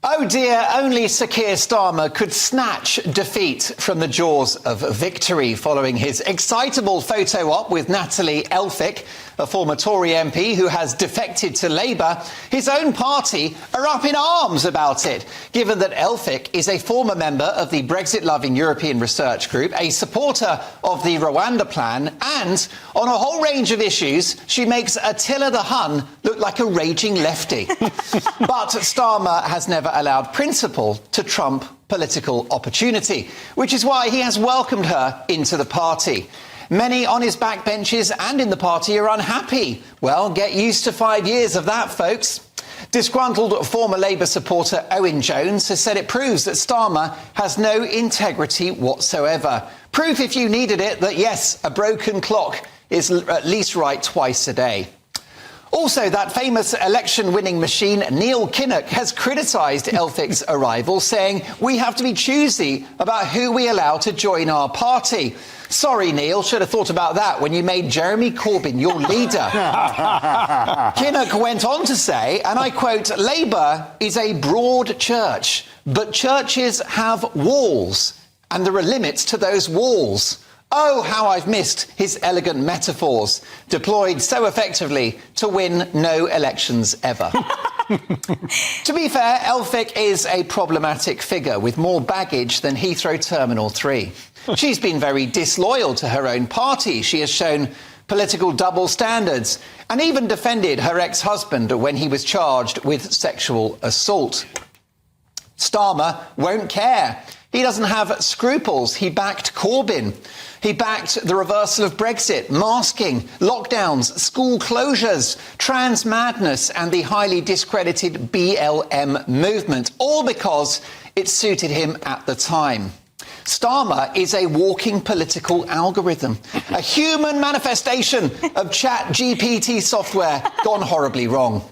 Oh dear, only Sir Keir Starmer could snatch defeat from the jaws of victory following his excitable photo op with Natalie Elphicke, a former Tory MP who has defected to Labour. His own party are up in arms about it, given that Elphicke is a former member of the Brexit-loving European Research Group, a supporter of the Rwanda plan, and on a whole range of issues, she makes Attila the Hun look like a raging lefty. But Starmer has never allowed principle to trump political opportunity, which is why he has welcomed her into the party. Many on his backbenches and in the party are unhappy. Well, get used to 5 years of that, folks. Disgruntled former Labour supporter Owen Jones has said it proves that Starmer has no integrity whatsoever. Proof, if you needed it, that yes, a broken clock is at least right twice a day. Also, that famous election-winning machine, Neil Kinnock, has criticised Elphicke's arrival, saying, "We have to be choosy about who we allow to join our party." Sorry, Neil, should have thought about that when you made Jeremy Corbyn your leader. Kinnock went on to say, and I quote, "Labour is a broad church, but churches have walls, and there are limits to those walls." Oh, how I've missed his elegant metaphors, deployed so effectively to win no elections ever. To be fair, Elphicke is a problematic figure with more baggage than Heathrow Terminal 3. She's been very disloyal to her own party. She has shown political double standards and even defended her ex-husband when he was charged with sexual assault. Starmer won't care. He doesn't have scruples. He backed Corbyn. He backed the reversal of Brexit, masking, lockdowns, school closures, trans madness and the highly discredited BLM movement, all because it suited him at the time. Starmer is a walking political algorithm, a human manifestation of ChatGPT software gone horribly wrong.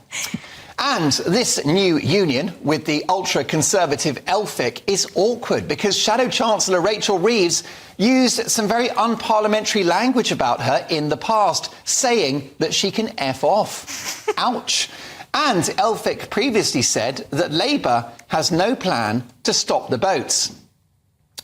And this new union with the ultra-conservative Elphicke is awkward because Shadow Chancellor Rachel Reeves used some very unparliamentary language about her in the past, saying that she can F off. Ouch. And Elphicke previously said that Labour has no plan to stop the boats.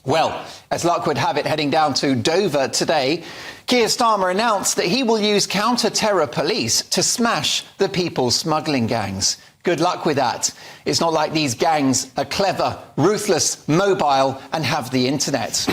Well, as luck would have it, heading down to Dover today, Keir Starmer announced that he will use counter-terror police to smash the people smuggling gangs. Good luck with that. It's not like these gangs are clever, ruthless, mobile and have the internet.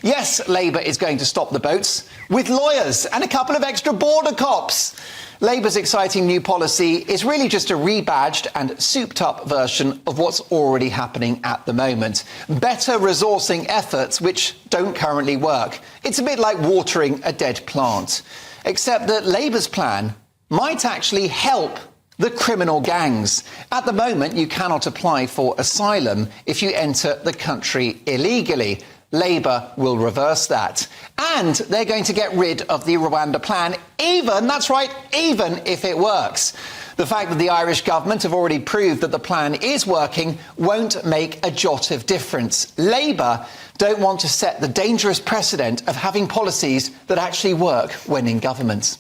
Yes, Labour is going to stop the boats with lawyers and a couple of extra border cops. Labour's exciting new policy is really just a rebadged and souped-up version of what's already happening at the moment. Better resourcing efforts which don't currently work. It's a bit like watering a dead plant, except that Labour's plan might actually help the criminal gangs. At the moment, you cannot apply for asylum if you enter the country illegally. Labour will reverse that. And they're going to get rid of the Rwanda plan, even, that's right, even if it works. The fact that the Irish government have already proved that the plan is working won't make a jot of difference. Labour don't want to set the dangerous precedent of having policies that actually work when in government.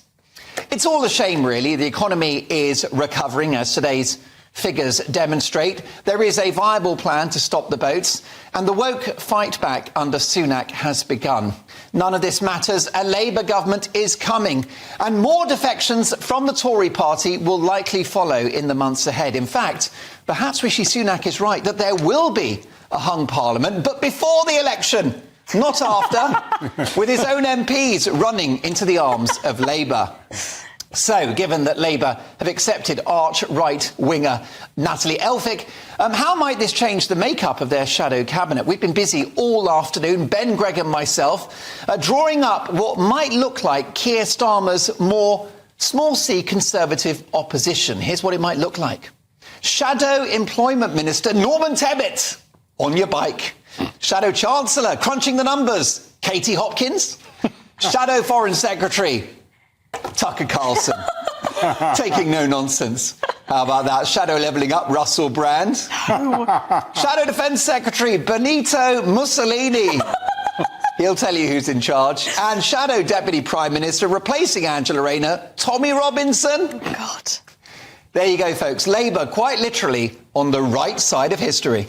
It's all a shame, really. The economy is recovering, as today's figures demonstrate. There is a viable plan to stop the boats, and the woke fight back under Sunak has begun. None of this matters. A Labour government is coming, and more defections from the Tory party will likely follow in the months ahead. In fact, perhaps Rishi Sunak is right that there will be a hung parliament, but before the election, not after, with his own MPs running into the arms of Labour. So, given that Labour have accepted arch-right winger Natalie Elphicke, how might this change the makeup of their shadow cabinet? We've been busy all afternoon, Ben, Greg and myself, drawing up what might look like Keir Starmer's more small-c conservative opposition. Here's what it might look like. Shadow Employment Minister Norman Tebbit on your bike. Shadow Chancellor crunching the numbers, Katie Hopkins. Shadow Foreign Secretary Tucker Carlson, taking no nonsense. How about that? Shadow levelling up, Russell Brand. Shadow Defence Secretary Benito Mussolini. He'll tell you who's in charge. And Shadow Deputy Prime Minister replacing Angela Rayner, Tommy Robinson. God. There you go, folks. Labour, quite literally, on the right side of history.